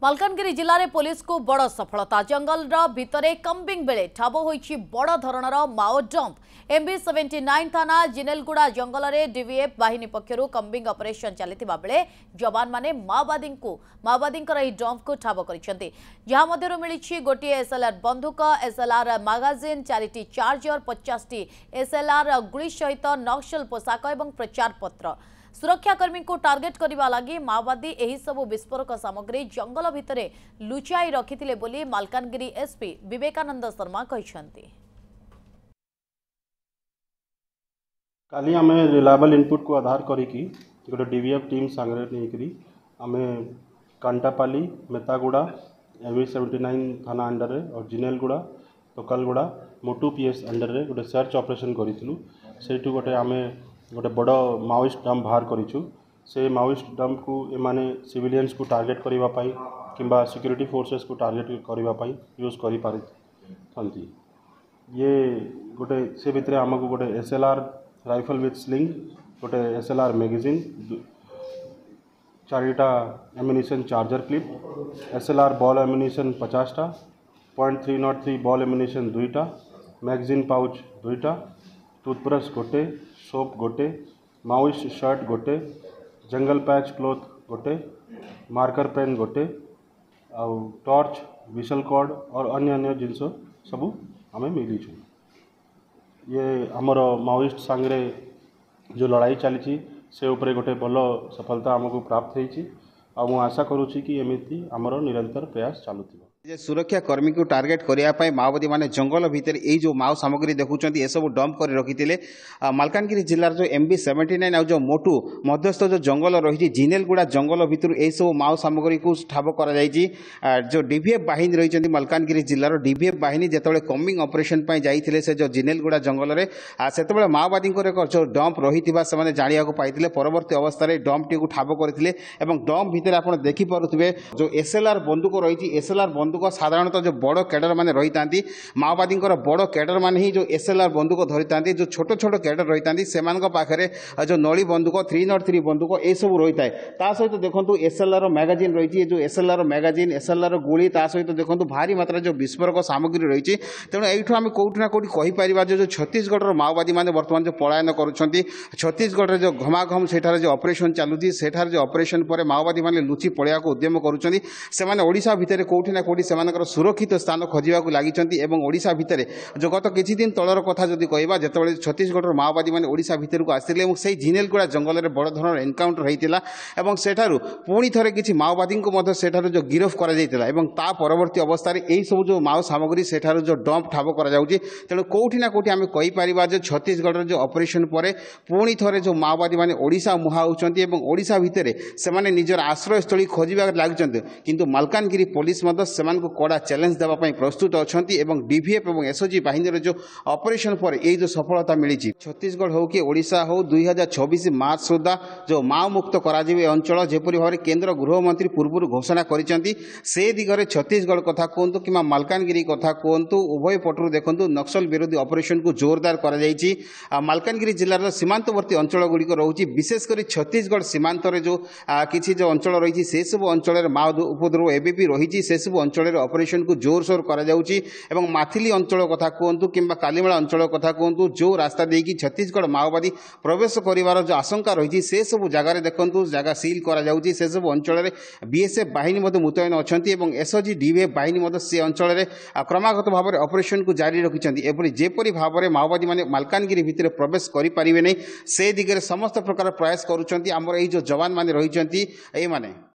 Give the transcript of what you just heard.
मालकानगिरी जिले में पुलिस को बड़ सफलता जंगल भितरे कम्बिंग बेले ठाब होईछि बड़ धरणर माओ डंप MB79 थाना जिनेलगुड़ा जंगल में डीवीएफ बाहिनी पक्षरु कम्बिंग ऑपरेशन चलिथिबा बेले जवान माने माओवादी डंप को ठाब करिसेंति जहां मध्यरु मिलिछि गोटे एसएलआर बंदूक एसएलआर मैगजीन 4टी चार्जर 50टी एसएलआर गुली सहित नक्सल पोशाक और प्रचार पत्र सुरक्षाकर्मी को टार्गेट करने लगी माओवादी एही सबु विस्फोरक सामग्री जंगल भितरे लुचाई रखिथिले बोली मालकानगिरी एसपी विवेकानंद शर्मा कहिसेंति। काली आमे रिलायबल इनपुट को आधार करिकी गोटे डीवीएफ टीम सांगरे नेकरी आमे कांटापाली मेतागुड़ा MB79 थाना अंडर और जिनेलगुड़ा टोकालगुड़ा मोटू पीएस अंडर रे गोटे सर्च ऑपरेशन करितलु सेठु गोटे आमे गोटे बड़ माओइस्ट डंप बाहर करिछु से माओइस्ट डंप को एमाने सिविलियंस को टार्गेट करिवा पाई किंबा सिक्योरिटी फोर्सेस को टार्गेट करिवा पाई यूज करि पारथंती ये गोटे से भितरे हमको गोटे एसएलआर राइफल विथ स्लिंग गोटे एसएलआर मैगजीन 4टा ammunition charger clip SLR ball ammunition 50टा .303 बॉल एम्युनिशन 2टा मैगजीन पाउच 2टा टूथब्रश गोटे सोप गोटे माओइस्ट शर्ट गोटे जंगल पैच क्लोथ गोटे मार्कर पेन गोटे आउ टॉर्च विशल कॉर्ड और अन्य अन्य जिनस सबू आम मिलीचु ये आमर माओइस्ट सांगरे जो लड़ाई चली से उपरे गोटे भल सफलता आमको प्राप्त होती आशा करुँची कि एमती आमर निरंतर प्रयास चलुथिबा सुरक्षा कर्मी को टार्गेट करने माओवादी माने जंगल भितर ये जो माओ सामग्री देखुं ये सब डंप कर रखी मालकानगिरी जिलार जो MB79 आ जो मोटू मध्यस्थ जो जंगल रही जिनेलगुड़ा जंगल भितर यही सब माओ सामग्री को ठाब कर जो डीवीएफ बाहिनी रही मालकानगिरी जिलार डीवीएफ बाहिनी जिते कम्बिंग ऑपरेशन जाते से जो जिनेलगुड़ा जंगल में से माओवादी जो डंप रही जाना पाई परवर्ती अवस्था डंप टी ठाब करते डंप भितर आप देखिपे जो एसएलआर बंदूक रही एसएलआर बंदूक साधारणतः जो बड़ कैडर माने रही था माओवादी बड़ कैडर माने ही जो एसएलआर बंदूक धरी था जो छोट छोट कैडर रही था से पाखे जो नली बंदूक 303 बंदूक ये सब रही है सहित देखो एसएलआर मैगजीन रही जो एसएलआर मैगजीन एसएलआर गुड़ी सहित देखो भारी मात्रा जो विस्फोरक सामग्री रही तेणु यू आम कौटना कौटी कहीपर जो छत्तीसगढ़ माओवादी मैंने बर्तमान जो पलायन करुँच छत्तीसगढ़ जो घमाघम सेठार जो ऑपरेशन चलुची सेठार जो ऑपरेशन पर माओवादी मैंने लुचि पलिया उद्यम करुँचा भितर कौटी ना कौटी सेमानकर सुरक्षित स्थान खोजा लगी ओडिशा भितर जो गत किछि दिन तलर कथा जदि कहबा जेतेबेले छत्तीसगढ़ माओवादी माने ओडिशा भितर को आसिले से जिनेलगुड़ा जंगल में बड़ धरण एनकाउंटर होता है सेठारु पुणी थरे किछि माओवादी को मध्य सेठारु जो गिरफ करा जायतिला एवं ता परवर्ती अवस्था रे एई सब जो माओ सामग्री सेठारु जो डंप ठाब करा जाउछि तेणु कोठी ना कोठी आमे कहि परिबा जे छत्तीसगढ़ जो ऑपरेशन परे पुणी थरे जो माओवादी माने ओडिशा मुहा होउछन्ति एवं ओडिशा भितर से माने निजर आश्रयस्थली खोजिबा लागिछन्ति किंतु मालकानगिरी पुलिस मध्य को कड़ा चैलेंज देवाई प्रस्तुत अच्छा डीवीएफ और एसओजी बाहिनी जो ऑपरेशन पर ये जो सफलता मिली छत्तीसगढ़ हो कि ओडिशा हो 2026 मार्च सुधा जो माओ मुक्त कराजिबे अंचल जेपरि भाव केंद्र गृहमंत्री पूर्व घोषणा करिसेंति से दिगरे छत्तीसगढ़ कथा कहतु कि मालकानगिरी कथा कहतु उभय पटु देखु नक्सल विरोधी ऑपरेशन को जोरदार करा जायछि मालकानगिरी जिलार सीमांतवर्ती अंचल गुड़िक रोचे विशेषकर छत्तीसगढ़ सीमांत जो किसी जो अंचल रही से सब अंचल माओ उपद्रव एबी रही से सब अंचल ऑपरेशन को जोरसोर करा जाउछि एवं माथिली अंचल कथा कहतु किंबा कालीमेला अंचल कथा कहतु जो रास्ता देकी छत्तीसगढ़ माओवादी प्रवेश करिवार जो आशंका रही से सब जगार देखु जगह सील करा जाउछि से सब अंचल में बीएसएफ बाहिनी मुतयन अच्छा और एसओजी डीवीएफ बाहिनी से अंचल में क्रमागत भाव में ऑपरेशन को जारी रखिंट जेपरी भाव में माओवादी माने मालकानगिरी भितर प्रवेश करें नहीं से दिगरे समस्त प्रकार प्रयास करुँच आमर ये जो जवान माने रही